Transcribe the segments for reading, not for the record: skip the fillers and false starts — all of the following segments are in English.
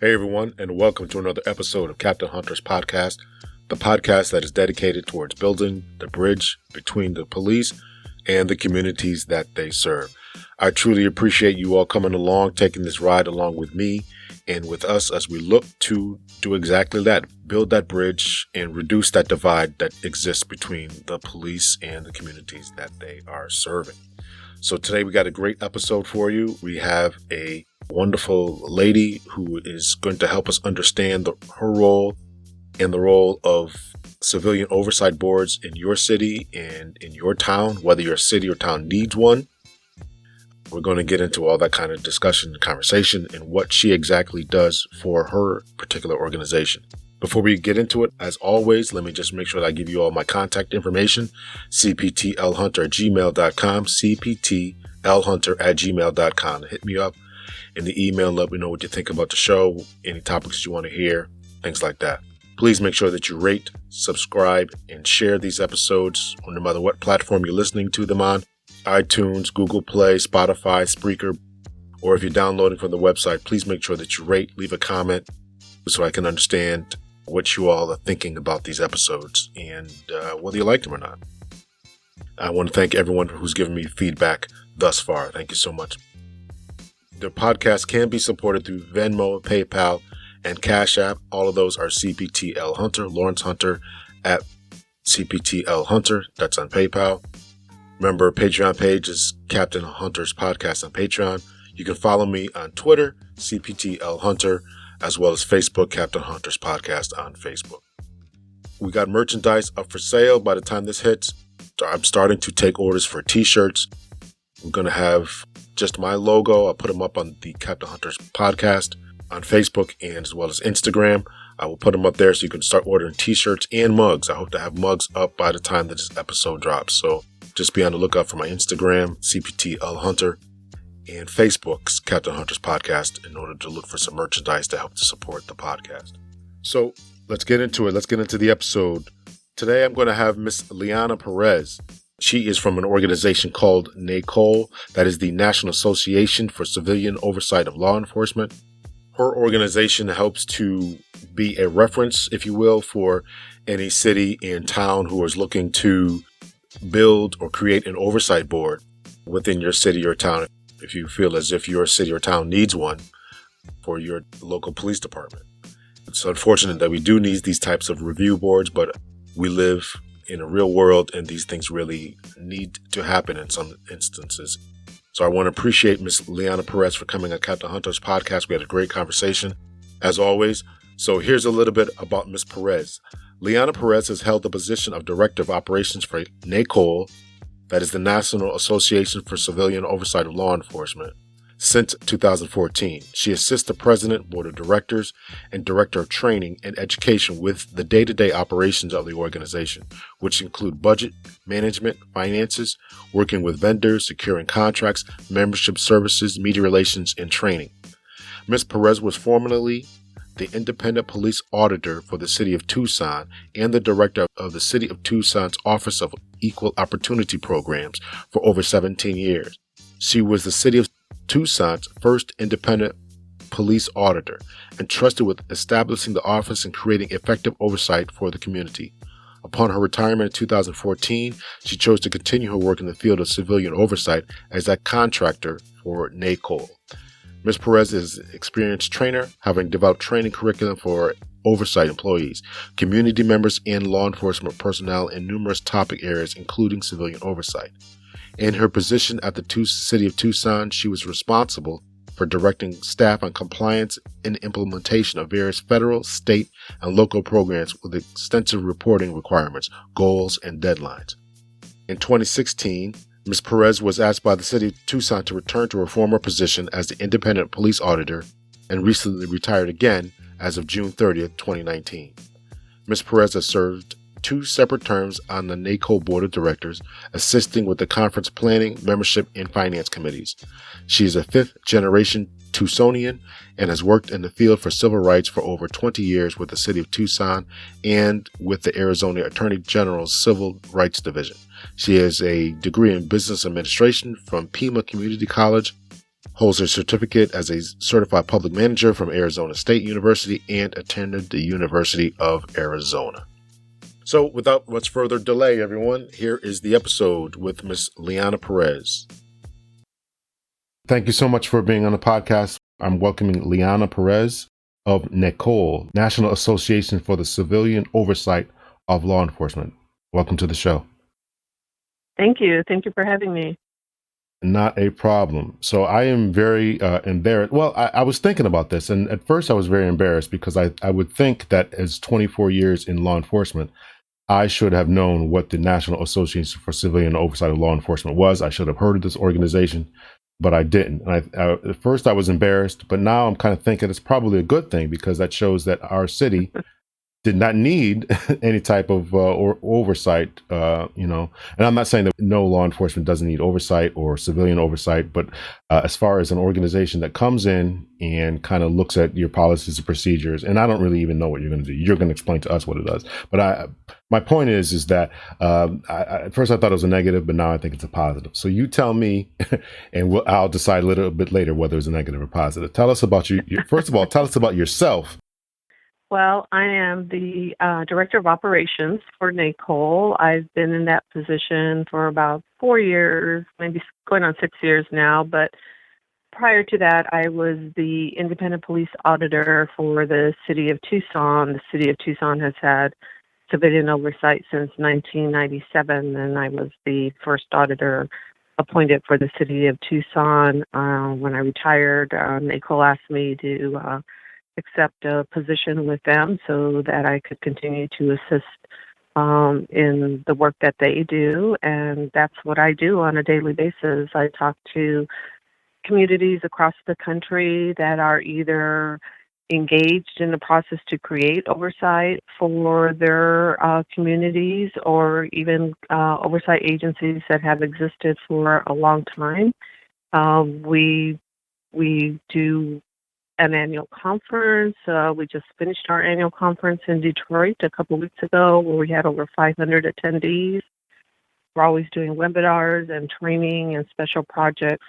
Hey everyone, and welcome to another episode of Captain Hunter's podcast, the podcast that is dedicated towards building the bridge between the police and the communities that they serve. I truly appreciate you all coming along, taking this ride along with me and with us as we look to do exactly that, build that bridge and reduce that divide that exists between the police and the communities that they are serving. So today we got a great episode for you. We have a wonderful lady who is going to help us understand her role and the role of civilian oversight boards in your city and in your town, whether your city or town needs one. We're going to get into all that kind of discussion and conversation and what she exactly does for her particular organization. Before we get into it, as always, let me just make sure that I give you all my contact information, cptlhunter@gmail.com, cptlhunter@gmail.com. Hit me up in the email, let me know what you think about the show, any topics you want to hear, things like that. Please make sure that you rate, subscribe, and share these episodes on no matter what platform you're listening to them on, iTunes, Google Play, Spotify, Spreaker, or if you're downloading from the website, please make sure that you rate, leave a comment so I can understand what you all are thinking about these episodes and whether you like them or not. I want to thank everyone who's given me feedback thus far. Thank you so much. The podcast can be supported through Venmo, PayPal, and Cash App. All of those are CPTL Hunter, Lawrence Hunter at CPTL Hunter. That's on PayPal. Remember, Patreon page is Captain Hunter's Podcast on Patreon. You can follow me on Twitter, CPTL Hunter, as well as Facebook, Captain Hunter's Podcast on Facebook. We got merchandise up for sale by the time this hits. I'm starting to take orders for t-shirts. I'm going to have just my logo. I'll put them up on the Captain Hunter's Podcast on Facebook and as well as Instagram. I will put them up there so you can start ordering t-shirts and mugs. I hope to have mugs up by the time that this episode drops. So just be on the lookout for my Instagram, CPTL Hunter, and Facebook's Captain Hunter's Podcast in order to look for some merchandise to help to support the podcast. So let's get into it. Let's get into the episode. Today I'm going to have Miss Liana Perez. She is from an organization called NACOLE, that is the National Association for Civilian Oversight of Law Enforcement. Her organization helps to be a reference, if you will, for any city and town who is looking to build or create an oversight board within your city or town, if you feel as if your city or town needs one for your local police department. It's unfortunate that we do need these types of review boards, but we live in a real world and these things really need to happen in some instances. So I want to appreciate Miss Liana Perez for coming on Captain Hunter's Podcast. We had a great conversation, as always. So here's a little bit about Miss Perez. Liana Perez has held the position of Director of Operations for NACOLE, that is the National Association for Civilian Oversight of Law Enforcement, since 2014. She assists the President, Board of Directors, and Director of Training and Education with the day-to-day operations of the organization, which include budget, management, finances, working with vendors, securing contracts, membership services, media relations, and training. Ms. Perez was formerly the independent police auditor for the City of Tucson and the director of the City of Tucson's Office of Equal Opportunity Programs for over 17 years. She was the City of Tucson's first independent police auditor, entrusted with establishing the office and creating effective oversight for the community. Upon her retirement in 2014, she chose to continue her work in the field of civilian oversight as a contractor for NACOLE. Ms. Perez is an experienced trainer, having developed training curriculum for oversight employees, community members, and law enforcement personnel in numerous topic areas, including civilian oversight. In her position at the City of Tucson, she was responsible for directing staff on compliance and implementation of various federal, state, and local programs with extensive reporting requirements, goals, and deadlines. In 2016, Ms. Perez was asked by the City of Tucson to return to her former position as the independent police auditor and recently retired again as of June 30th, 2019. Ms. Perez has served 2 separate terms on the NACOLE Board of Directors, assisting with the conference planning, membership, and finance committees. She is a 5th-generation Tucsonian and has worked in the field for civil rights for over 20 years with the City of Tucson and with the Arizona Attorney General's Civil Rights Division. She has a degree in business administration from Pima Community College holds a certificate as a certified public manager from Arizona State University, and attended the University of Arizona. So without much further delay, everyone, here is the episode with Miss Liana Perez. Thank you so much for being on the podcast. I'm welcoming Liana Perez of NACOLE, National Association for the Civilian Oversight of Law Enforcement. Welcome to the show. Thank you. Thank you for having me. Not a problem. So I am very embarrassed. Well, I was thinking about this, and at first I was very embarrassed because I would think that as 24 years in law enforcement, I should have known what the National Association for Civilian Oversight of Law Enforcement was. I should have heard of this organization, but I didn't. And at first I was embarrassed, but now I'm kind of thinking it's probably a good thing because that shows that our city did not need any type of oversight, and I'm not saying that no law enforcement doesn't need oversight or civilian oversight, but as far as an organization that comes in and kind of looks at your policies and procedures, and I don't really even know what you're going to do. You're going to explain to us what it does. But my point is that at first I thought it was a negative, but now I think it's a positive. So you tell me, and I'll decide a little bit later whether it's a negative or positive. Tell us about you. First of all, tell us about yourself. Well, I am the Director of Operations for NACOLE. I've been in that position for about 4 years, maybe going on 6 years now. But prior to that, I was the independent police auditor for the city of Tucson. The city of Tucson has had civilian oversight since 1997, and I was the first auditor appointed for the city of Tucson. When I retired, NACOLE asked me to accept a position with them so that I could continue to assist in the work that they do. And that's what I do on a daily basis. I talk to communities across the country that are either engaged in the process to create oversight for their communities, or even oversight agencies that have existed for a long time. We do an annual conference. We just finished our annual conference in Detroit a couple weeks ago, where we had over 500 attendees. We're always doing webinars and training and special projects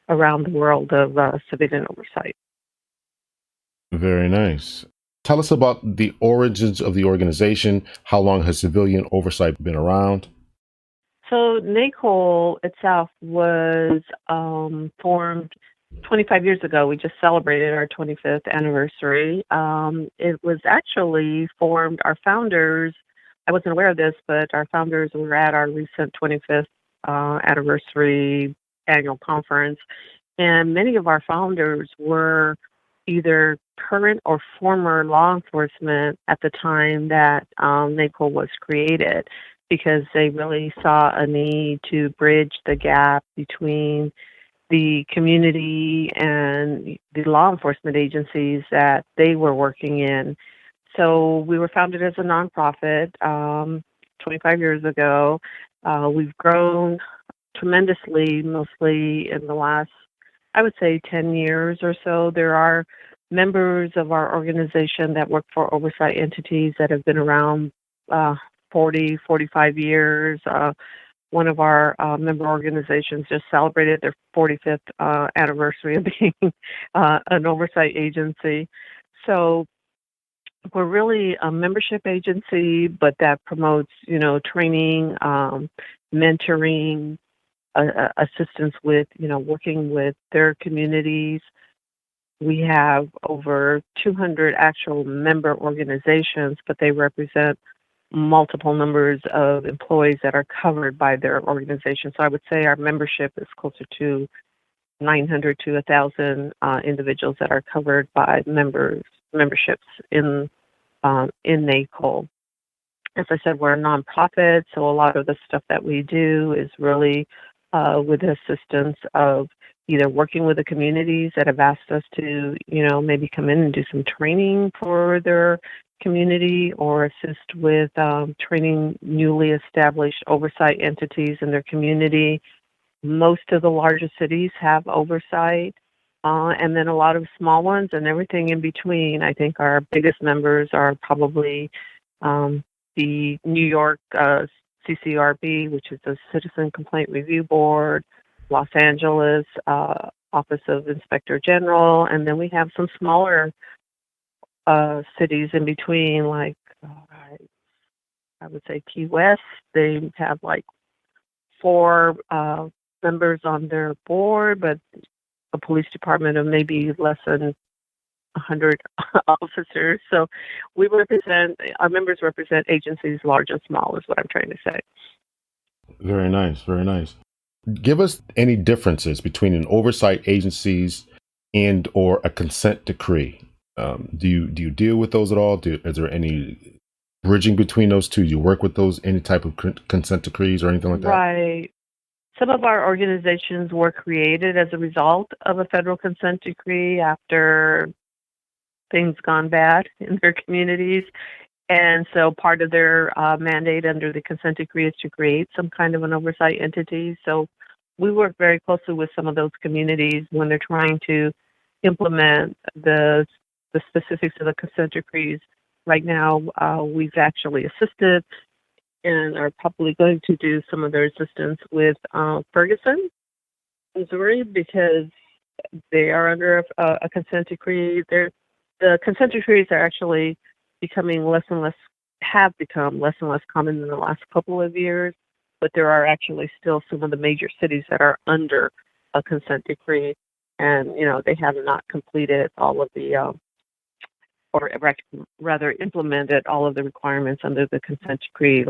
around the world of civilian oversight. Very nice. Tell us about the origins of the organization. How long has civilian oversight been around? So NACOLE itself was formed 25 years ago. We just celebrated our 25th anniversary. It was actually formed, our founders, I wasn't aware of this, but our founders were at our recent 25th anniversary annual conference. And many of our founders were either current or former law enforcement at the time that NACOLE was created, because they really saw a need to bridge the gap between the community and the law enforcement agencies that they were working in. So we were founded as a nonprofit 25 years ago. We've grown tremendously, mostly in the last, I would say, 10 years or so. There are members of our organization that work for oversight entities that have been around 40, 45 years. One of our member organizations just celebrated their 45th anniversary of being an oversight agency. So we're really a membership agency, but that promotes, training, mentoring, assistance with, working with their communities. We have over 200 actual member organizations, but they represent multiple numbers of employees that are covered by their organization. So I would say our membership is closer to 900 to 1,000 individuals that are covered by memberships in NACOLE. As I said, we're a nonprofit, so a lot of the stuff that we do is really with the assistance of either working with the communities that have asked us to, maybe come in and do some training for their community, or assist with training newly established oversight entities in their community. Most of the larger cities have oversight, and then a lot of small ones and everything in between. I think our biggest members are probably the New York CCRB, which is the Citizen Complaint Review Board, Los Angeles Office of Inspector General, and then we have some smaller cities in between, like I would say Key West. They have like 4 members on their board, but a police department of maybe less than 100 officers. So our members represent agencies large and small, is what I'm trying to say. Very nice, very nice. Give us any differences between an oversight agencies and or a consent decree. Do you deal with those at all? Is there any bridging between those two? Do you work with those, any type of consent decrees or anything like that? Right. Some of our organizations were created as a result of a federal consent decree after things gone bad in their communities. And so part of their mandate under the consent decree is to create some kind of an oversight entity. So we work very closely with some of those communities when they're trying to implement the specifics of the consent decrees. Right now, we've actually assisted and are probably going to do some of their assistance with Ferguson, Missouri, because they are under a consent decree. The consent decrees are actually becoming have become less and less common in the last couple of years, but there are actually still some of the major cities that are under a consent decree, and they have not completed all of the or rather implemented all of the requirements under the consent decree.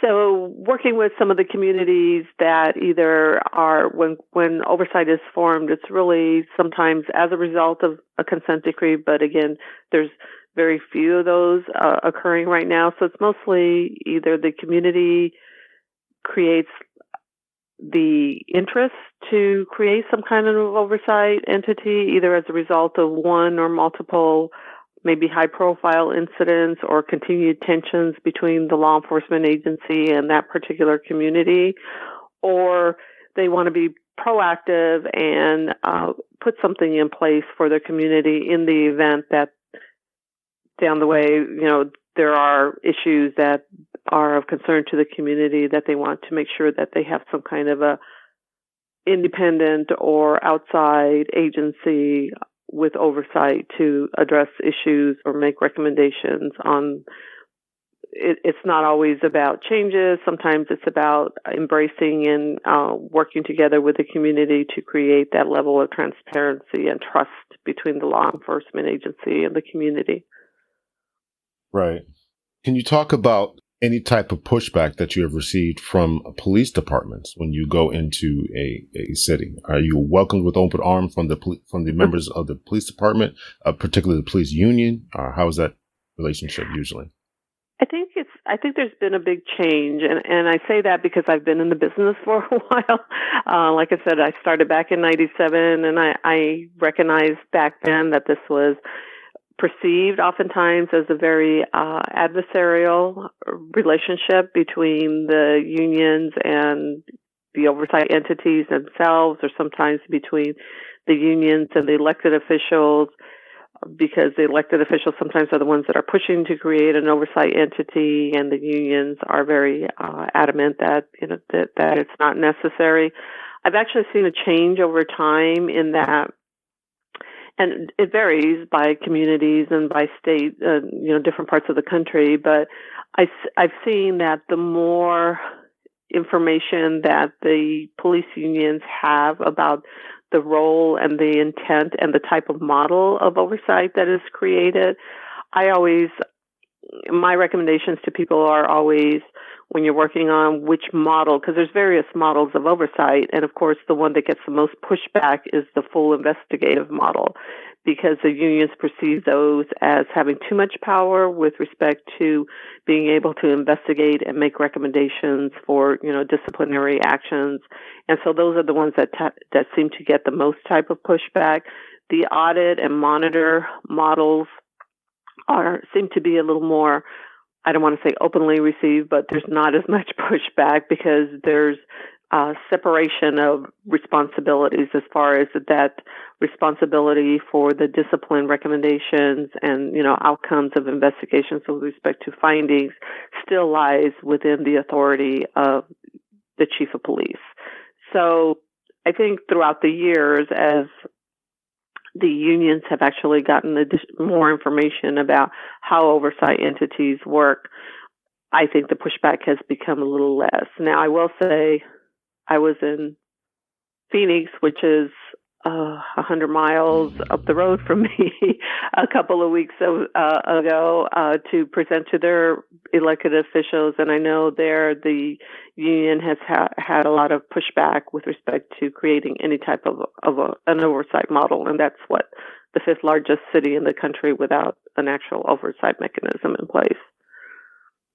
So working with some of the communities that either are, when oversight is formed, it's really sometimes as a result of a consent decree, but again, there's very few of those occurring right now. So it's mostly either the community creates the interest to create some kind of oversight entity, either as a result of one or multiple maybe high-profile incidents or continued tensions between the law enforcement agency and that particular community, or they want to be proactive and put something in place for their community in the event that down the way, there are issues that are of concern to the community, that they want to make sure that they have some kind of a independent or outside agency with oversight to address issues or make recommendations on. It's not always about changes. Sometimes it's about embracing and working together with the community to create that level of transparency and trust between the law enforcement agency and the community. Right. Can you talk about any type of pushback that you have received from police departments when you go into a city? Are you welcomed with open arms from the members of the police department, particularly the police union? How is that relationship usually? I think there's been a big change, and I say that because I've been in the business for a while. Like I said, I started back in '97, and I recognized back then that this was perceived oftentimes as a very adversarial relationship between the unions and the oversight entities themselves, or sometimes between the unions and the elected officials, because the elected officials sometimes are the ones that are pushing to create an oversight entity, and the unions are very adamant that that it's not necessary. I've actually seen a change over time in that. And it varies by communities and by state, different parts of the country. But I've seen that the more information that the police unions have about the role and the intent and the type of model of oversight that is created, my recommendations to people are always, when you're working on which model, because there's various models of oversight, and of course the one that gets the most pushback is the full investigative model, because the unions perceive those as having too much power with respect to being able to investigate and make recommendations for disciplinary actions, and so those are the ones that seem to get the most type of pushback. The audit and monitor models seem to be a little more, I don't want to say openly received, but there's not as much pushback because there's separation of responsibilities as far as that responsibility for the discipline recommendations and outcomes of investigations with respect to findings still lies within the authority of the chief of police. So I think throughout the years, as the unions have actually gotten more information about how oversight entities work, I think the pushback has become a little less. Now, I will say I was in Phoenix, which is 100 miles up the road from me a couple of weeks ago to present to their elected officials. And I know there the union has had a lot of pushback with respect to creating any type of an oversight model. And that's what the fifth largest city in the country without an actual oversight mechanism in place.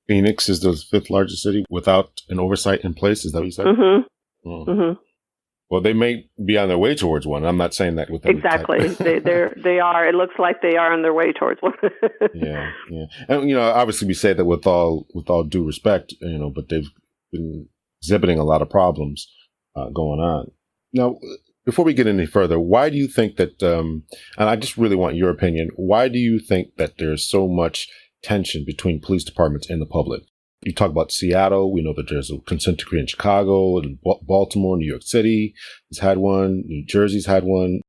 Phoenix is the fifth largest city without an oversight in place. Is that what you said? Mm-hmm. Mm. Mm-hmm. Well, they may be on their way towards one. I'm not saying that with exactly. They are. It looks like they are on their way towards one. Yeah. And obviously, we say that with all due respect, but they've been exhibiting a lot of problems going on. Now, before we get any further, why do you think that? And I just really want your opinion. Why do you think that there's so much tension between police departments and the public? You talk about Seattle. We know that there's a consent decree in Chicago, and Baltimore, New York City has had one. New Jersey's had one.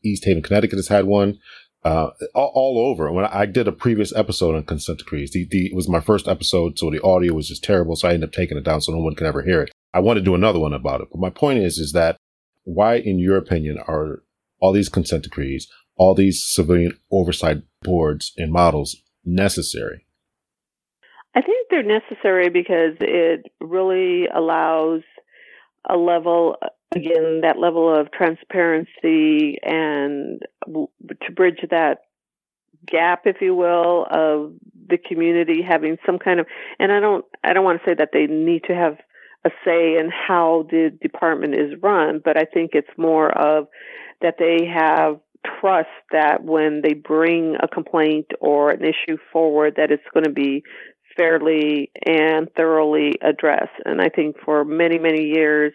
East Haven, Connecticut has had one. All over. When I did a previous episode on consent decrees, it was my first episode, so the audio was just terrible. So I ended up taking it down so no one can ever hear it. I want to do another one about it. But my point is that why, in your opinion, are all these consent decrees, all these civilian oversight boards and models necessary? I think they're necessary because it really allows a level, again, that level of transparency and to bridge that gap, if you will, of the community having some kind of, and I don't want to say that they need to have a say in how the department is run, but I think it's more of that they have trust that when they bring a complaint or an issue forward, that it's going to be fairly and thoroughly addressed. And I think for many, many years,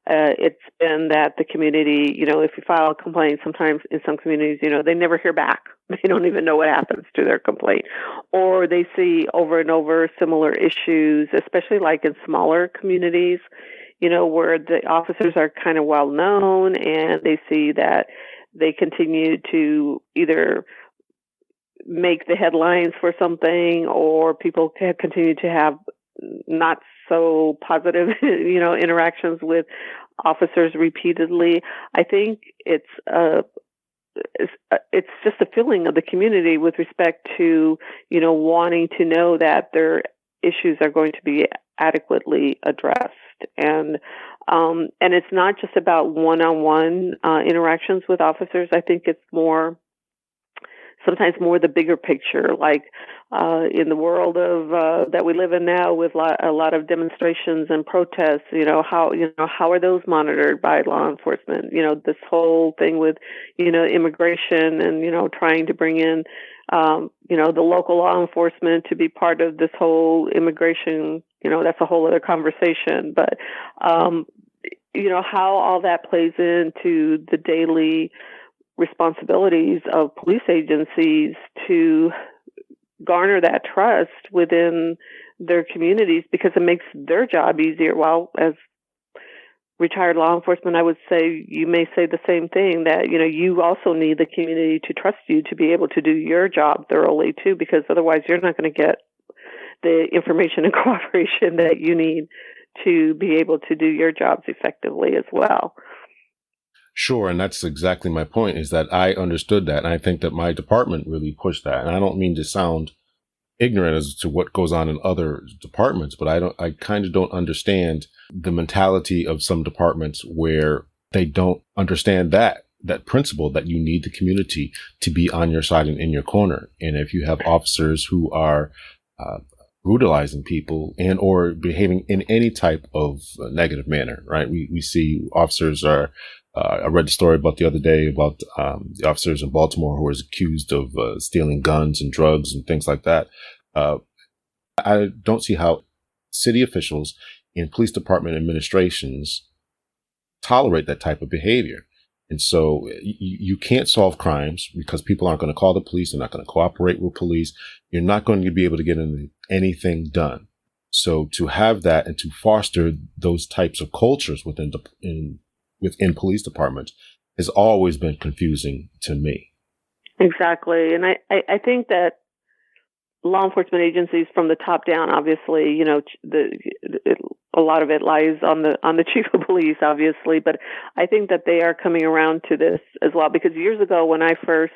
it's been that the community, if you file a complaint, sometimes in some communities, they never hear back. They don't even know what happens to their complaint. Or they see over and over similar issues, especially like in smaller communities, where the officers are kind of well known and they see that they continue to either make the headlines for something, or people continue to have not so positive, interactions with officers repeatedly. I think it's just a feeling of the community with respect to, wanting to know that their issues are going to be adequately addressed. And it's not just about one-on-one interactions with officers. I think it's sometimes more the bigger picture, like in the world of that we live in now with a lot of demonstrations and protests. How are those monitored by law enforcement? This whole thing with immigration and trying to bring in the local law enforcement to be part of this whole immigration. That's a whole other conversation. But how all that plays into the daily responsibilities of police agencies to garner that trust within their communities, because it makes their job easier. Well, as retired law enforcement, I would say you may say the same thing, that you also need the community to trust you to be able to do your job thoroughly too, because otherwise you're not going to get the information and cooperation that you need to be able to do your jobs effectively as well. Sure. And that's exactly my point, is that I understood that. And I think that my department really pushed that. And I don't mean to sound ignorant as to what goes on in other departments, but I kind of don't understand the mentality of some departments where they don't understand that principle, that you need the community to be on your side and in your corner. And if you have officers who are brutalizing people and or behaving in any type of negative manner, right? We see officers are, I read the story about the other day about the officers in Baltimore who was accused of stealing guns and drugs and things like that. I don't see how city officials and police department administrations tolerate that type of behavior. And so you can't solve crimes because people aren't going to call the police. They're not going to cooperate with police. You're not going to be able to get anything done. So to have that and to foster those types of cultures within within police departments has always been confusing to me. Exactly. And I think that law enforcement agencies from the top down, obviously, a lot of it lies on the chief of police, obviously, but I think that they are coming around to this as well, because years ago when I first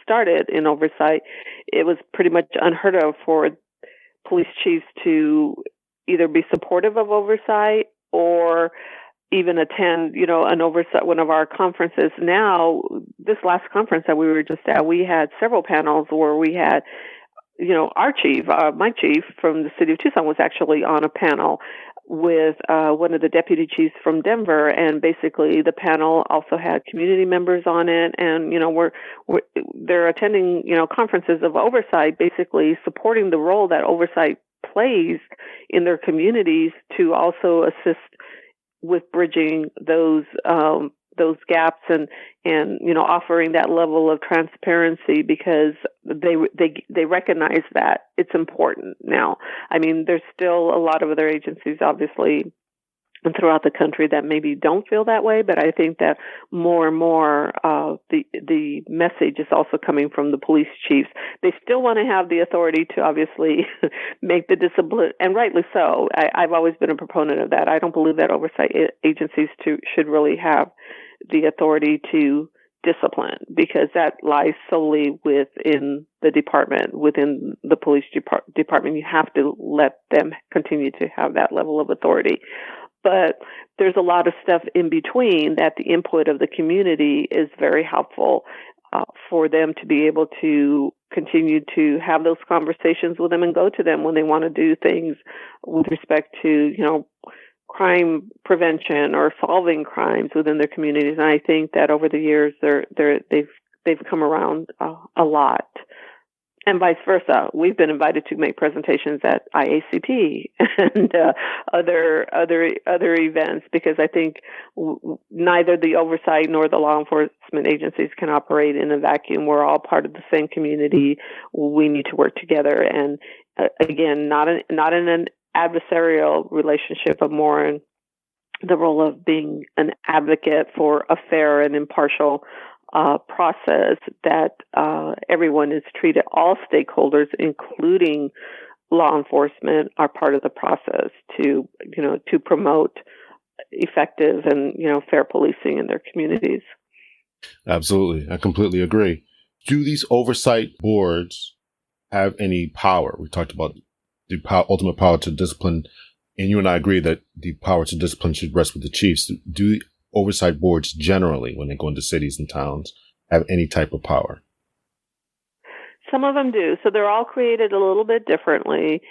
started in oversight, it was pretty much unheard of for police chiefs to either be supportive of oversight or even attend, an oversight, one of our conferences. Now, this last conference that we were just at, we had several panels where we had, our chief, my chief from the city of Tucson was actually on a panel with one of the deputy chiefs from Denver, and basically the panel also had community members on it, and they're attending conferences of oversight, basically supporting the role that oversight plays in their communities to also assist with bridging those gaps and offering that level of transparency, because they recognize that it's important now. I mean, there's still a lot of other agencies, obviously, throughout the country that maybe don't feel that way, but I think that more and more the message is also coming from the police chiefs. They still want to have the authority to obviously make the discipline, and rightly so. I've always been a proponent of that. I don't believe that oversight agencies should really have the authority to discipline, because that lies solely within the department, within the police department. You have to let them continue to have that level of authority. But there's a lot of stuff in between that the input of the community is very helpful for them to be able to continue to have those conversations with them and go to them when they want to do things with respect to, crime prevention or solving crimes within their communities. And I think that over the years, they've come around a lot. And vice versa. We've been invited to make presentations at IACP and other events, because I think neither the oversight nor the law enforcement agencies can operate in a vacuum. We're all part of the same community. We need to work together, and again, not in an adversarial relationship, but more in the role of being an advocate for a fair and impartial process that everyone is treated. All stakeholders, including law enforcement, are part of the process to promote effective and fair policing in their communities. Absolutely, I completely agree. Do these oversight boards have any power? We talked about the ultimate power to discipline, and you and I agree that the power to discipline should rest with the chiefs. Do oversight boards generally, when they go into cities and towns, have any type of power? Some of them do. So they're all created a little bit differently.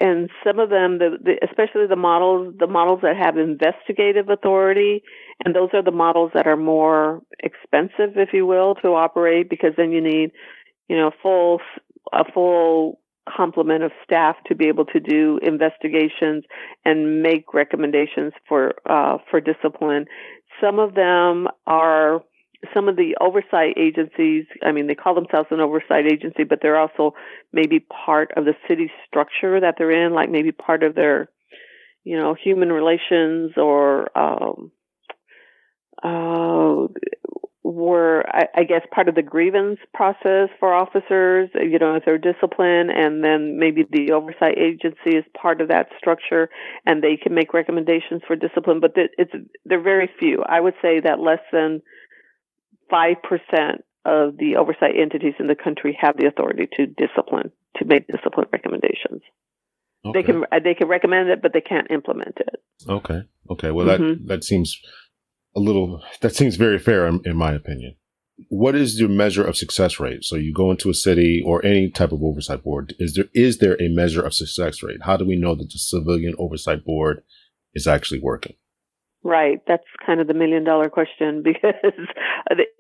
And some of them, especially the models that have investigative authority, and those are the models that are more expensive, if you will, to operate, because then you need, a full complement of staff to be able to do investigations and make recommendations for discipline. Some of the oversight agencies, I mean, they call themselves an oversight agency, but they're also maybe part of the city structure that they're in, like maybe part of their, human relations, or were, I guess, part of the grievance process for officers, if they're disciplined, and then maybe the oversight agency is part of that structure, and they can make recommendations for discipline. But they're very few. I would say that less than 5% of the oversight entities in the country have the authority to make discipline recommendations. Okay. They can recommend it, but they can't implement it. Okay. Well, that seems very fair in my opinion. What is your measure of success rate? So you go into a city or any type of oversight board. Is there a measure of success rate? How do we know that the Civilian Oversight Board is actually working? Right. That's kind of the $1 million question, because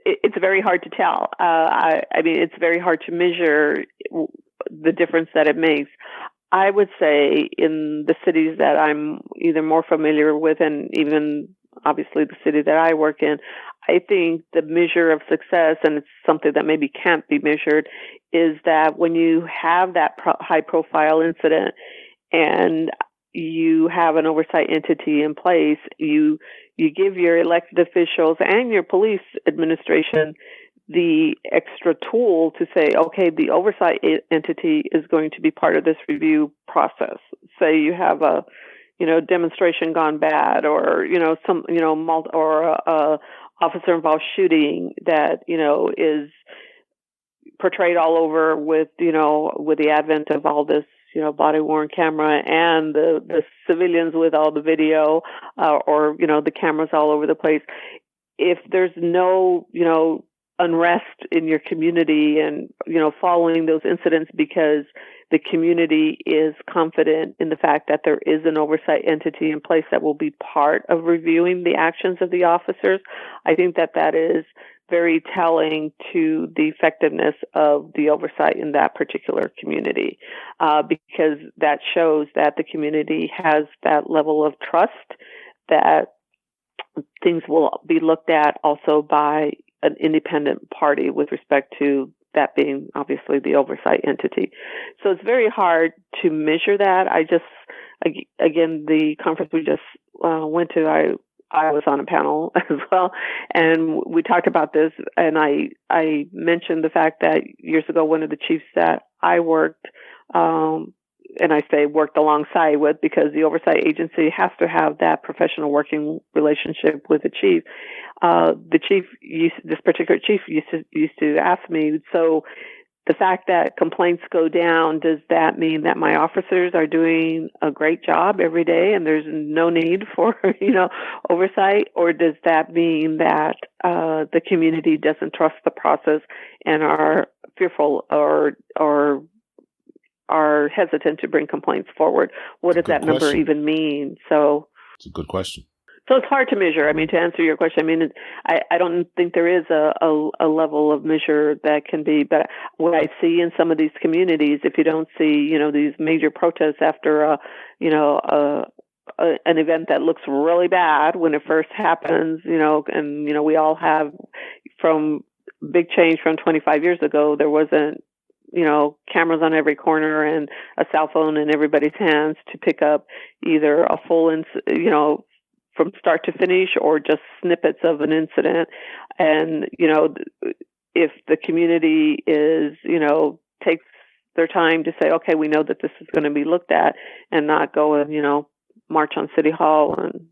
it's very hard to tell. I mean, it's very hard to measure the difference that it makes. I would say in the cities that I'm either more familiar with, and even obviously the city that I work in, I think the measure of success, and it's something that maybe can't be measured, is that when you have that high profile incident, and you have an oversight entity in place, you give your elected officials and your police administration the extra tool to say, okay, the oversight entity is going to be part of this review process. Say you have a, demonstration gone bad, or, or a officer involved shooting that, is portrayed all over with, with the advent of all this, body worn camera and the civilians with all the video, or, the cameras all over the place. If there's no, unrest in your community and, following those incidents because the community is confident in the fact that there is an oversight entity in place that will be part of reviewing the actions of the officers, I think that is very telling to the effectiveness of the oversight in that particular community, because that shows that the community has that level of trust that things will be looked at also by an independent party with respect to that being obviously the oversight entity. So it's very hard to measure that. Again, the conference we just went to, I was on a panel as well, and we talked about this, and I mentioned the fact that years ago, one of the chiefs that I worked, and I say worked alongside with, because the oversight agency has to have that professional working relationship with the chief. This particular chief used to ask me, so the fact that complaints go down, does that mean that my officers are doing a great job every day and there's no need for, oversight? Or does that mean that the community doesn't trust the process and are fearful or are hesitant to bring complaints forward? What does that number even mean? So it's a good question. So it's hard to measure. To answer your question, I don't think there is a level of measure that can be, but what I see in some of these communities, if you don't see, these major protests after an event that looks really bad when it first happens, and, we all have, from big change from 25 years ago, there wasn't, cameras on every corner and a cell phone in everybody's hands to pick up either a full, from start to finish or just snippets of an incident. And, if the community is, takes their time to say, okay, we know that this is going to be looked at, and not go and, march on City Hall and,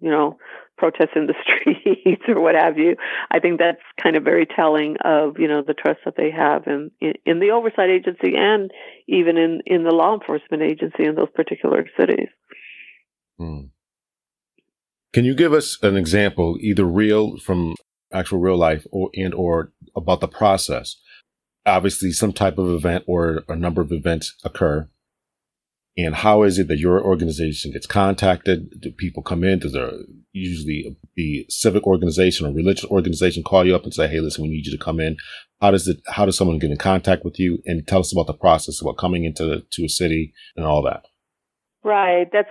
protest in the streets or what have you. I think that's kind of very telling of, the trust that they have in the oversight agency and even in the law enforcement agency in those particular cities. Hmm. Can you give us an example, either real from actual real life or about the process? Obviously, some type of event or a number of events occur. And how is it that your organization gets contacted? Do people come in? Does there usually the civic organization or religious organization call you up and say, hey, listen, we need you to come in? How does someone get in contact with you? And tell us about the process about coming into a city and all that. Right. That's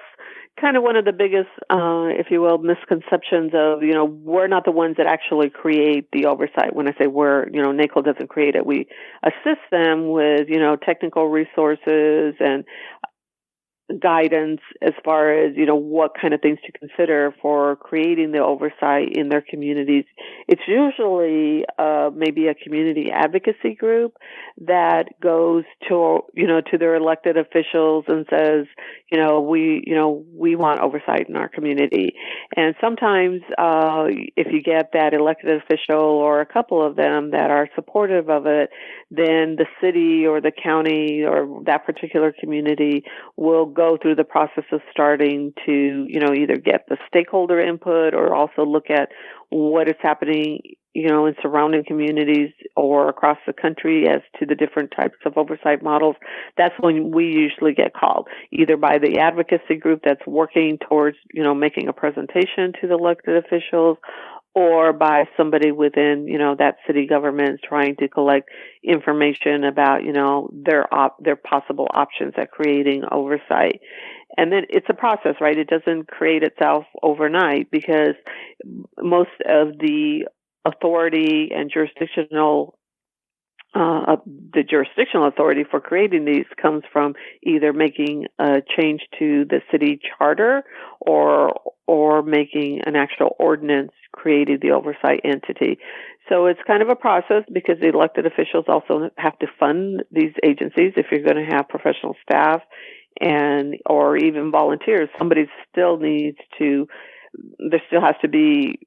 kind of one of the biggest, if you will, misconceptions of, we're not the ones that actually create the oversight. When I say we're, NACOLE doesn't create it. We assist them with, technical resources and guidance as far as, what kind of things to consider for creating the oversight in their communities. It's usually maybe a community advocacy group that goes to their elected officials and says, we want oversight in our community. And sometimes if you get that elected official or a couple of them that are supportive of it, then the city or the county or that particular community will go through the process of starting to, either get the stakeholder input or also look at what is happening, in surrounding communities or across the country as to the different types of oversight models. That's when we usually get called, either by the advocacy group that's working towards, making a presentation to the elected officials, or by somebody within, that city government trying to collect information about, their possible options at creating oversight. And then it's a process, right? It doesn't create itself overnight, because most of the authority and jurisdictional the jurisdictional authority for creating these comes from either making a change to the city charter or making an actual ordinance creating the oversight entity. So it's kind of a process because the elected officials also have to fund these agencies. If you're going to have professional staff or even volunteers, somebody still needs to, there still has to be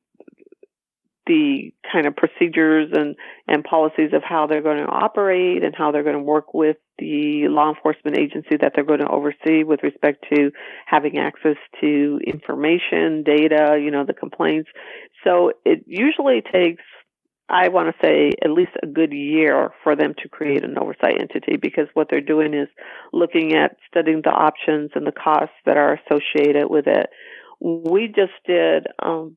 the kind of procedures and policies of how they're going to operate and how they're going to work with the law enforcement agency that they're going to oversee with respect to having access to information, data, the complaints. So it usually takes, I want to say, at least a good year for them to create an oversight entity, because what they're doing is looking at studying the options and the costs that are associated with it. We just did,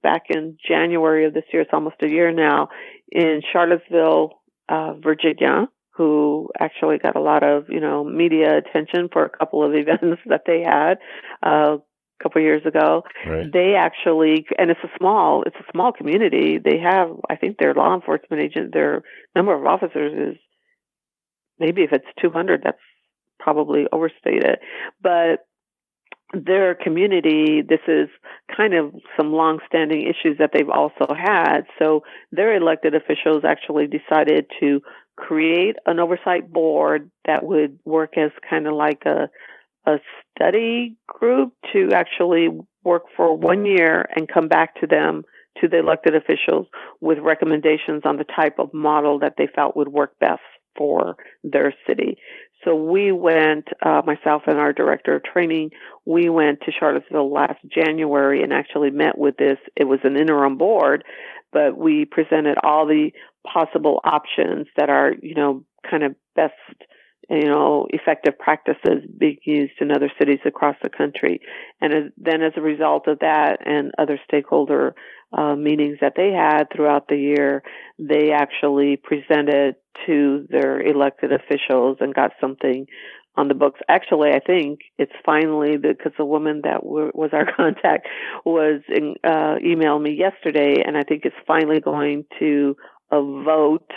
back in January of this year, it's almost a year now, in Charlottesville, Virginia, who actually got a lot of, media attention for a couple of events that they had a couple of years ago. Right. They actually, and it's a small community. They have, I think their law enforcement agent, their number of officers is, maybe if it's 200, that's probably overstated. But their community, this is kind of some long-standing issues that they've also had. So their elected officials actually decided to create an oversight board that would work as kind of like a study group to actually work for 1 year and come back to the elected officials with recommendations on the type of model that they felt would work best for their city. So we went, myself and our director of training, we went to Charlottesville last January and actually met with this. It was an interim board, but we presented all the possible options that are, kind of best, effective practices being used in other cities across the country. And then as a result of that and other stakeholder meetings that they had throughout the year, they actually presented to their elected officials and got something on the books. Actually, I think it's finally, because the woman that was our contact was emailed me yesterday, and I think it's finally going to a vote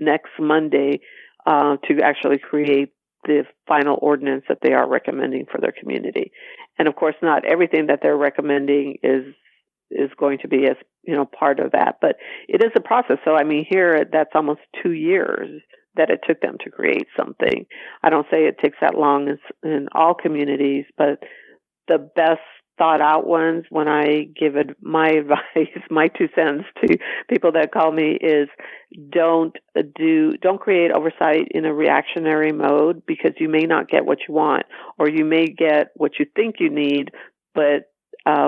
next Monday to actually create the final ordinance that they are recommending for their community. And of course, not everything that they're recommending is going to be as part of that, but it is a process. So here that's almost 2 years that it took them to create something. I don't say it takes that long in all communities, but the best thought out ones, when I give my advice, my 2 cents to people that call me, is don't create oversight in a reactionary mode, because you may not get what you want, or you may get what you think you need, but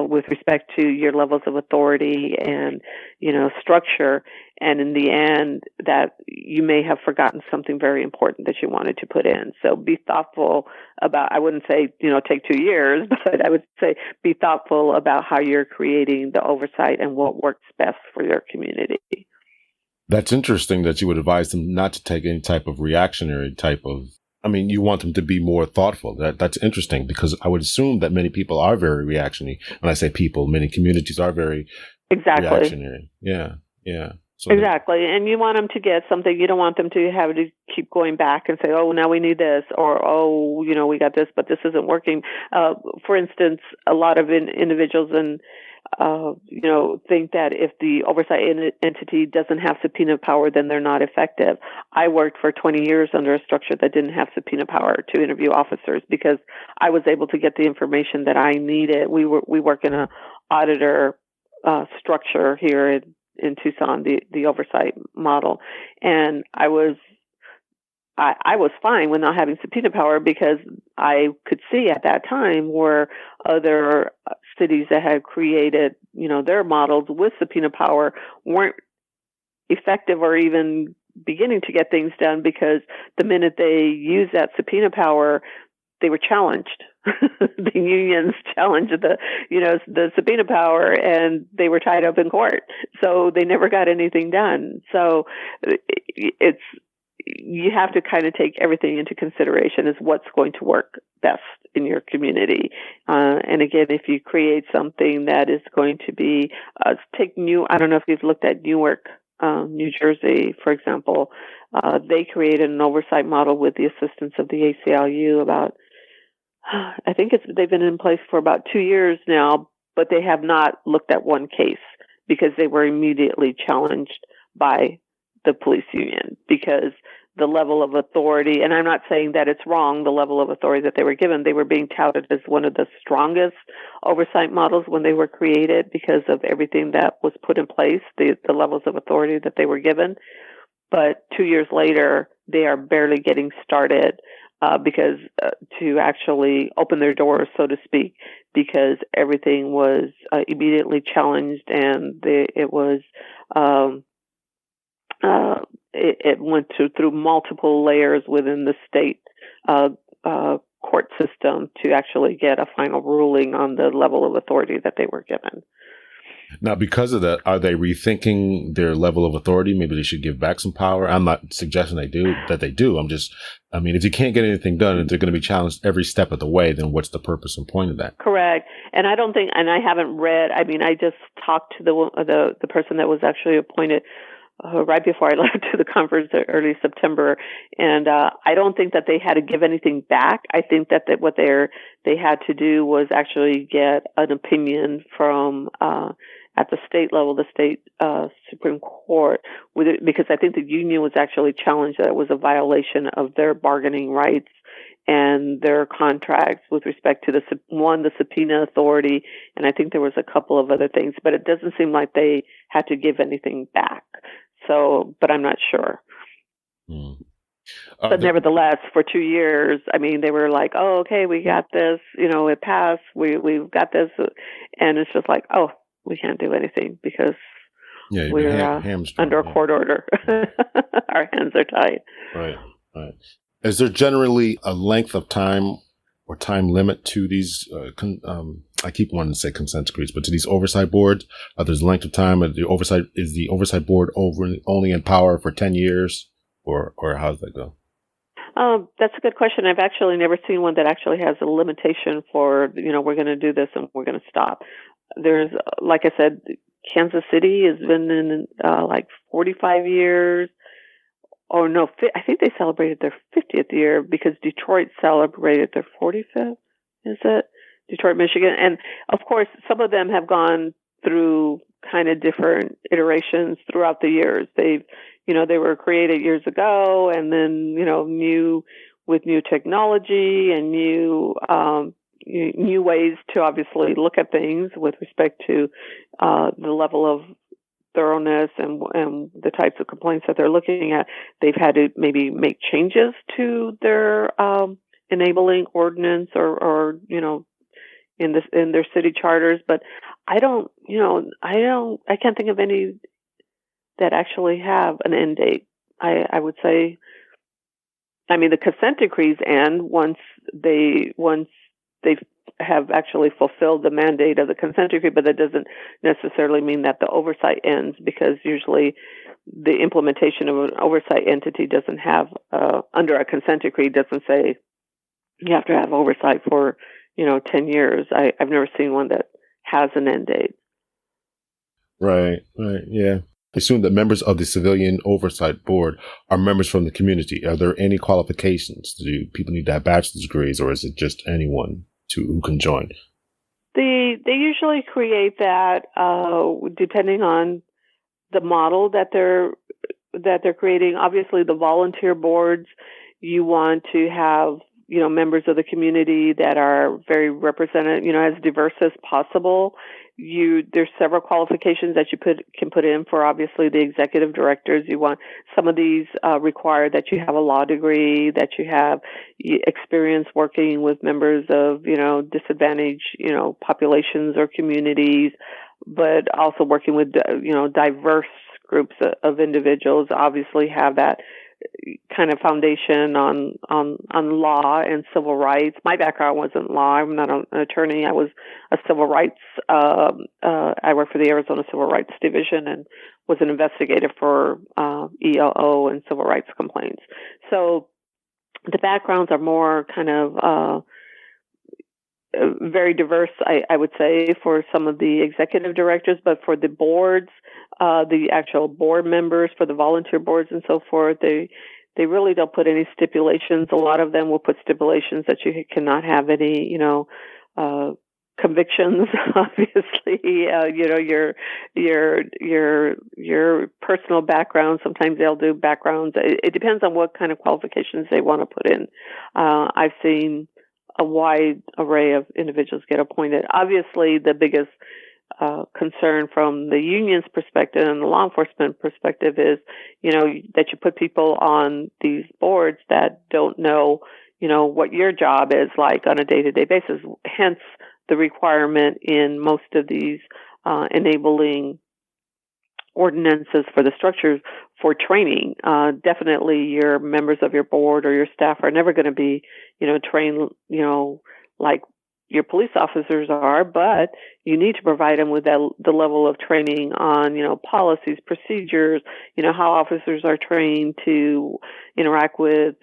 with respect to your levels of authority and, structure. And in the end, that you may have forgotten something very important that you wanted to put in. So be thoughtful about, I wouldn't say, take 2 years, but I would say be thoughtful about how you're creating the oversight and what works best for your community. That's interesting that you would advise them not to take any type of reactionary type of, you want them to be more thoughtful. That's interesting, because I would assume that many people are very reactionary. When I say people, many communities are very reactionary. Yeah. So exactly. And you want them to get something. You don't want them to have to keep going back and say, oh, now we need this, or, oh, we got this, but this isn't working. For instance, a lot of individuals think that if the oversight entity doesn't have subpoena power, then they're not effective. I worked for 20 years under a structure that didn't have subpoena power to interview officers, because I was able to get the information that I needed. We work in a auditor structure here in Tucson, the oversight model, and I was fine with not having subpoena power, because I could see at that time where other cities that had created, their models with subpoena power weren't effective or even beginning to get things done, because the minute they used that subpoena power, they were challenged. The unions challenged the subpoena power, and they were tied up in court. So they never got anything done. So you have to kind of take everything into consideration as what's going to work best in your community. And again, if you create something that is going to be, I don't know if you've looked at Newark, New Jersey, for example. they created an oversight model with the assistance of the ACLU about, I think they've been in place for about 2 years now, but they have not looked at one case because they were immediately challenged by the police union because the level of authority, and I'm not saying that it's wrong, the level of authority that they were given, they were being touted as one of the strongest oversight models when they were created because of everything that was put in place, the levels of authority that they were given. But 2 years later, they are barely getting started because to actually open their doors, so to speak, because everything was immediately challenged and it went through multiple layers within the state court system to actually get a final ruling on the level of authority that they were given. Now, because of that, are they rethinking their level of authority? Maybe they should give back some power. I'm not suggesting they do. If you can't get anything done and they're going to be challenged every step of the way, then what's the purpose and point of that? Correct. And I don't think, and I haven't read, I just talked to the person that was actually appointed right before I left to the conference early September, and I don't think that they had to give anything back. I think that what they had to do was actually get an opinion from at the state level, the state Supreme Court, because I think the union was actually challenged that it was a violation of their bargaining rights and their contracts with respect to the subpoena authority, and I think there was a couple of other things, but it doesn't seem like they had to give anything back. So, but I'm not sure. But nevertheless, for 2 years, they were like, "Oh, okay, we got this. It passed. We've got this," and it's just like, "Oh, we can't do anything because we're under a court order. Our hands are tied." Right. Is there generally a length of time or time limit to these? I keep wanting to say consent decrees, but to these oversight boards, there's a length of time. Is the oversight board only in power for 10 years, or how does that go? That's a good question. I've actually never seen one that actually has a limitation for, we're going to do this and we're going to stop. There's, like I said, Kansas City has been in 45 years. Oh, no, I think they celebrated their 50th year because Detroit celebrated their 45th, is it? Detroit, Michigan. And, of course, some of them have gone through kind of different iterations throughout the years. They were created years ago and then, with new technology and new ways to obviously look at things with respect to the level of thoroughness and the types of complaints that they're looking at. They've had to maybe make changes to their enabling ordinance or in their city charters, but I can't think of any that actually have an end date. I would say, the consent decrees end once they have actually fulfilled the mandate of the consent decree, but that doesn't necessarily mean that the oversight ends, because usually the implementation of an oversight entity doesn't have, under a consent decree, doesn't say you have to have oversight for 10 years. I've never seen one that has an end date. Right, yeah. I assume that members of the Civilian Oversight Board are members from the community. Are there any qualifications? Do people need to have bachelor's degrees, or is it just anyone who can join? They usually create that depending on the model that they're creating. Obviously, the volunteer boards, you want to have members of the community that are very represented, as diverse as possible. There's several qualifications that you can put in for, obviously, the executive directors. You want some of these require that you have a law degree, that you have experience working with members of disadvantaged populations or communities, but also working with diverse groups of individuals. Obviously, have that kind of foundation on law and civil rights. My background wasn't law. I'm not an attorney. I was a civil rights. I worked for the Arizona Civil Rights Division and was an investigator for ELO and civil rights complaints. So the backgrounds are more kind of very diverse, I would say, for some of the executive directors, but for the boards, the actual board members, for the volunteer boards and so forth, they really don't put any stipulations. A lot of them will put stipulations that you cannot have any, convictions. Obviously, your personal background. Sometimes they'll do backgrounds. It depends on what kind of qualifications they want to put in. I've seen a wide array of individuals get appointed. Obviously, the biggest concern from the union's perspective and the law enforcement perspective is, that you put people on these boards that don't know, what your job is like on a day-to-day basis. Hence, the requirement in most of these enabling ordinances for the structures for training. Definitely your members of your board or your staff are never going to be, trained, like your police officers are, but you need to provide them with the level of training on, policies, procedures, how officers are trained to interact with,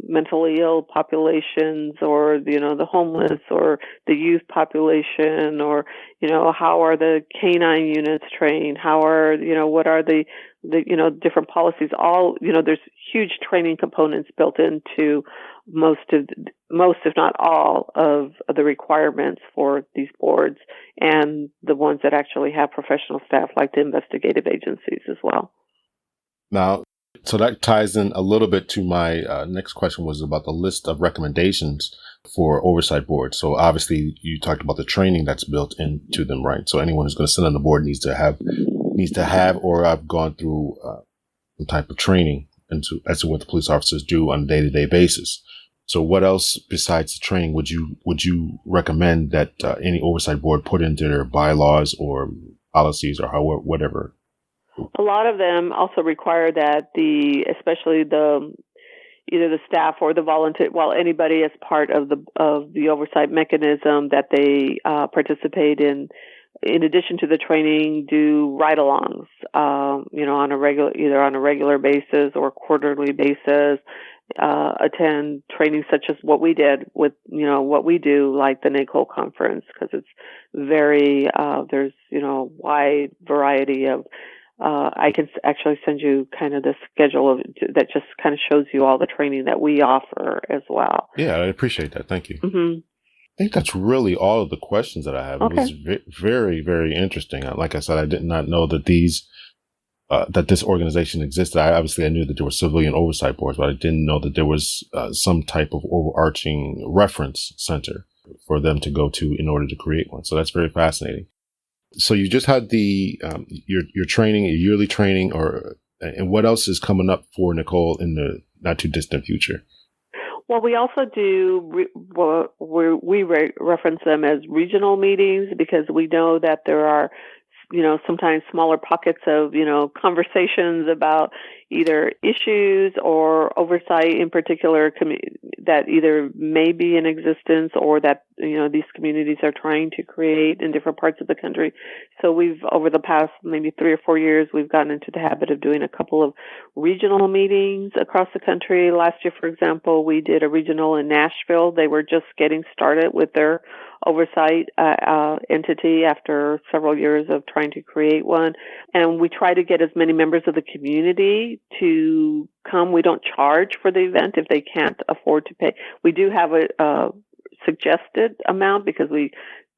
mentally ill populations, or, the homeless, or the youth population, or, how are the canine units trained? How are, what are the different policies? All, there's huge training components built into most, if not all, of the requirements for these boards, and the ones that actually have professional staff, like the investigative agencies as well. Now, so that ties in a little bit to my next question, was about the list of recommendations for oversight boards. So obviously you talked about the training that's built into them, right? So anyone who's going to sit on the board needs to have or have gone through some type of training as to what the police officers do on a day-to-day basis. So what else besides the training would you recommend that any oversight board put into their bylaws or policies or whatever? A lot of them also require that especially either the staff or the volunteer, anybody as part of the oversight mechanism, that they participate in addition to the training, do ride-alongs, on a regular basis or quarterly basis. Attend training such as what we did with, what we do, like the NACOLE conference, because it's very, there's, wide variety of. I can actually send you kind of the schedule that just kind of shows you all the training that we offer as well. Yeah, I appreciate that. Thank you. Mm-hmm. I think that's really all of the questions that I have. Okay. It was very, very interesting. Like I said, I did not know that that this organization existed. I knew that there were civilian oversight boards, but I didn't know that there was some type of overarching reference center for them to go to in order to create one. So that's very fascinating. So you just had your training, your yearly training, and what else is coming up for NACOLE in the not too distant future? Well, we also do, we reference them as regional meetings, because we know that there are, sometimes smaller pockets of, conversations about either issues or oversight in particular that either may be in existence or that, these communities are trying to create in different parts of the country. So over the past maybe 3 or 4 years, we've gotten into the habit of doing a couple of regional meetings across the country. Last year, for example, we did a regional in Nashville. They were just getting started with their oversight entity after several years of trying to create one. And we try to get as many members of the community to come. We don't charge for the event if they can't afford to pay. We do have a suggested amount, because we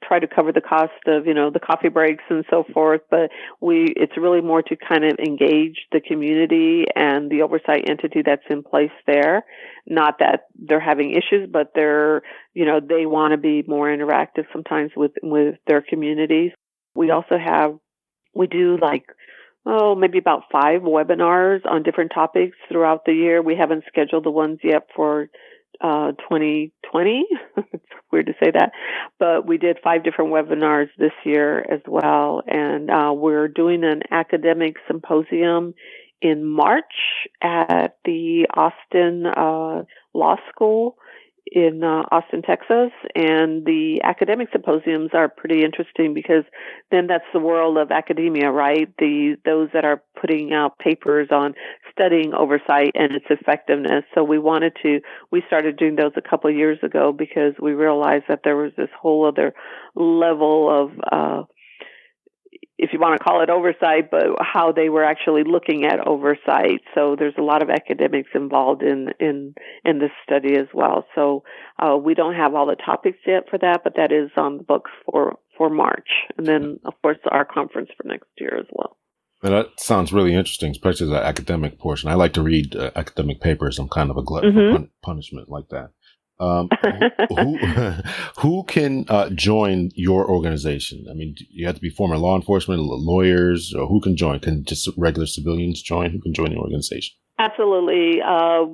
try to cover the cost of, the coffee breaks and so forth. But it's really more to kind of engage the community and the oversight entity that's in place there. Not that they're having issues, but they want to be more interactive sometimes with their communities. We also do maybe about 5 webinars on different topics throughout the year. We haven't scheduled the ones yet for 2020. It's weird to say that, but we did 5 different webinars this year as well. And we're doing an academic symposium in March at the Austin Law School in Austin, Texas, and the academic symposiums are pretty interesting because then that's the world of academia, right? Those that are putting out papers on studying oversight and its effectiveness. So we started doing those a couple of years ago because we realized that there was this whole other level of if you want to call it oversight, but how they were actually looking at oversight. So there's a lot of academics involved in this study as well. So we don't have all the topics yet for that, but that is on the books for March. And then, of course, our conference for next year as well. Well, that sounds really interesting, especially the academic portion. I like to read academic papers. I'm kind of a glutton for punishment like that. Who can join your organization? I mean, you have to be former law enforcement, lawyers, or who can join? Can just regular civilians join? Who can join the organization? Absolutely.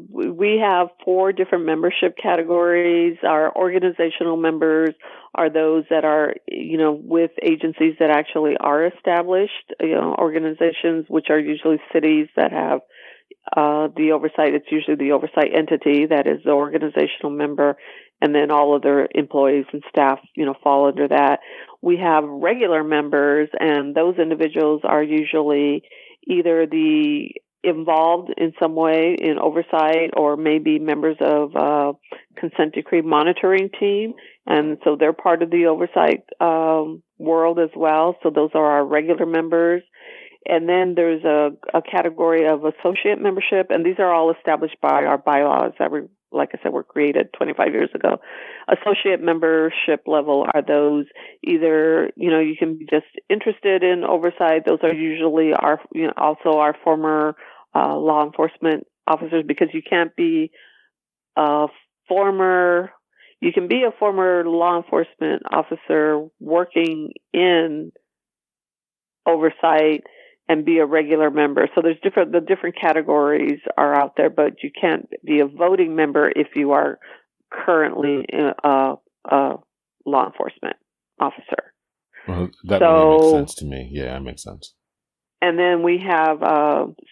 We have 4 different membership categories. Our organizational members are those that are, with agencies that actually are established, organizations, which are usually cities that have the oversight. It's usually the oversight entity that is the organizational member, and then all of their employees and staff, fall under that. We have regular members, and those individuals are usually either involved in some way in oversight or maybe members of consent decree monitoring team. And so they're part of the oversight world as well. So those are our regular members. And then there's a category of associate membership, and these are all established by our bylaws that like I said, were created 25 years ago. Associate membership level are those either, you can be just interested in oversight. Those are usually also our former law enforcement officers, because you can be a former law enforcement officer working in oversight and be a regular member. So there's the different categories are out there, but you can't be a voting member if you are currently a law enforcement officer. Well, that really makes sense to me. Yeah, that makes sense. And then we have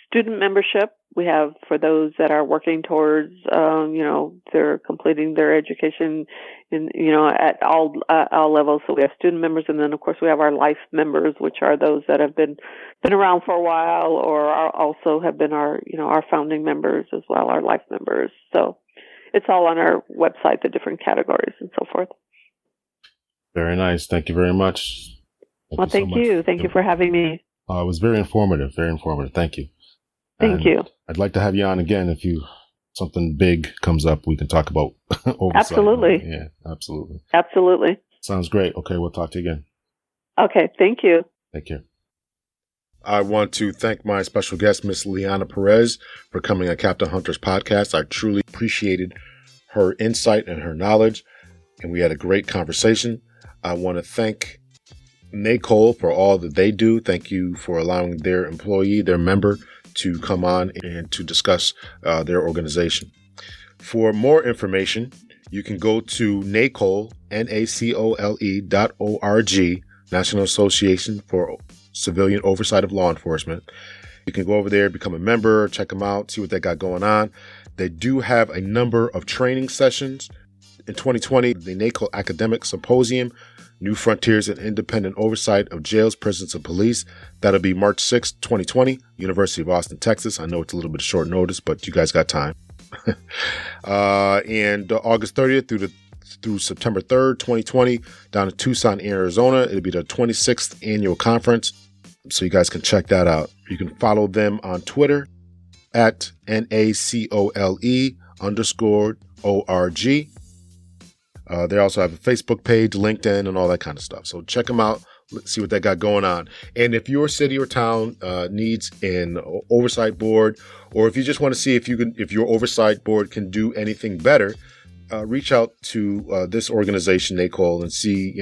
student membership. We have for those that are working towards, they're completing their education at all levels. So we have student members, and then of course we have our life members, which are those that have been around for a while, or also have been our founding members as well, our life members. So it's all on our website, the different categories and so forth. Very nice. Thank you very much. Thank you. Thank you for having me. It was very informative. Very informative. Thank you. Thank you. I'd like to have you on again if something big comes up. We can talk about oversight. Absolutely. Yeah, absolutely. Absolutely. Sounds great. Okay, we'll talk to you again. Okay, thank you. Take care. I want to thank my special guest, Miss Liana Perez, for coming on Captain Hunter's podcast. I truly appreciated her insight and her knowledge, and we had a great conversation. I want to thank NACOLE for all that they do. Thank you for allowing their member, to come on and to discuss their organization. For more information, you can go to NACOLE, NACOLE.org, National Association for Civilian Oversight of Law Enforcement. You can go over there, become a member, check them out, see what they got going on. They do have a number of training sessions. In 2020, the NACOLE Academic Symposium, New Frontiers in Independent Oversight of Jails, Prisons, and Police. That'll be March 6th, 2020, University of Austin, Texas. I know it's a little bit short notice, but you guys got time. And August 30th through September 3rd, 2020, down in Tucson, Arizona. It'll be the 26th annual conference. So you guys can check that out. You can follow them on Twitter at NACOLE_ORG. They also have a Facebook page, LinkedIn, and all that kind of stuff. So check them out. Let's see what they got going on. And if your city or town needs an oversight board, or if you just want to see if your oversight board can do anything better, reach out to this organization, NACOLE, and see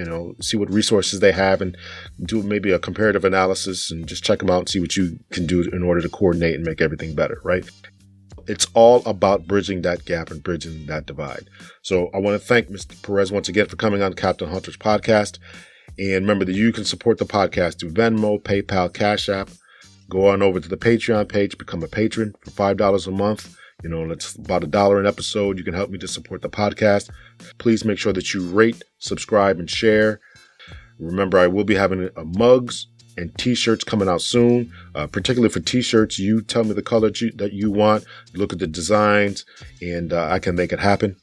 what resources they have, and do maybe a comparative analysis, and just check them out and see what you can do in order to coordinate and make everything better, right? It's all about bridging that gap and bridging that divide. So I want to thank Mr. Perez once again for coming on Captain Hunter's podcast. And remember that you can support the podcast through Venmo, PayPal, Cash App. Go on over to the Patreon page, become a patron for $5 a month. It's about $1 an episode. You can help me to support the podcast. Please make sure that you rate, subscribe, and share. Remember, I will be having mugs and t-shirts coming out soon, particularly for t-shirts. You tell me the color that you want, look at the designs, and I can make it happen.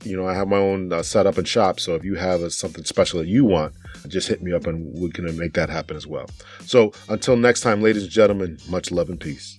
I have my own setup and shop, so if you have something special that you want, just hit me up and we can make that happen as well. So until next time, ladies and gentlemen, much love and peace.